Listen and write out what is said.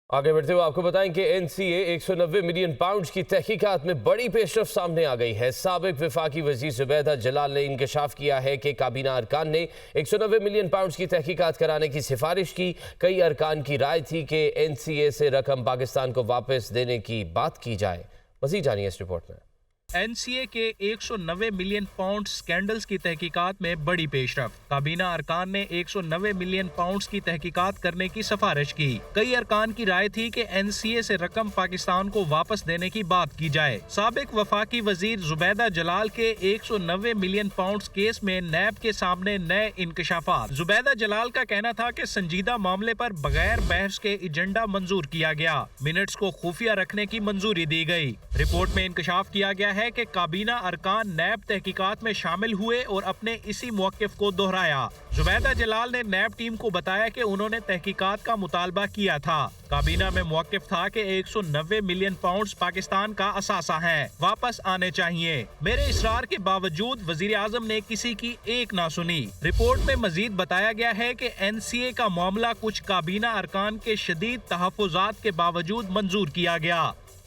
آگے بڑھتے ہوئے آپ کو بتائیں کہ NCA 190 ملین پاؤنڈز کی تحقیقات میں بڑی پیش رفت سامنے آ گئی ہے۔ سابق وفاقی وزیر زبیدہ جلال نے انکشاف کیا ہے کہ کابینہ ارکان نے 190 ملین پاؤنڈز کی تحقیقات کرانے کی سفارش کی۔ کئی ارکان کی رائے تھی کہ NCA سے رقم پاکستان کو واپس دینے کی بات کی جائے۔ مزید جانیے اس رپورٹ میں۔ NCA کے 190 ملین پاؤنڈ سکینڈلز کی تحقیقات میں بڑی پیش رفت۔ کابینہ ارکان نے 190 ملین پاؤنڈز کی تحقیقات کرنے کی سفارش کی۔ کئی ارکان کی رائے تھی کہ NCA سے رقم پاکستان کو واپس دینے کی بات کی جائے۔ سابق وفاقی وزیر زبیدہ جلال کے 190 ملین پاؤنڈز کیس میں نیب کے سامنے نئے انکشافات۔ زبیدہ جلال کا کہنا تھا کہ سنجیدہ معاملے پر بغیر بحث کے ایجنڈا منظور کیا گیا۔ منٹس کو خفیہ رکھنے کی منظوری دی گئی۔ رپورٹ میں انکشاف کیا گیا ہے کہ کابینہ ارکان نیب تحقیقات میں شامل ہوئے اور اپنے اسی موقف کو دہرایا۔ زبیدہ جلال نے نیب ٹیم کو بتایا کہ انہوں نے تحقیقات کا مطالبہ کیا تھا۔ کابینہ میں موقف تھا کہ 190 ملین پاؤنڈز پاکستان کا اثاثہ ہے، واپس آنے چاہیے۔ میرے اصرار کے باوجود وزیر اعظم نے کسی کی ایک نہ سنی۔ رپورٹ میں مزید بتایا گیا ہے کہ NCA کا معاملہ کچھ کابینہ ارکان کے شدید تحفظات کے باوجود منظور کیا گیا۔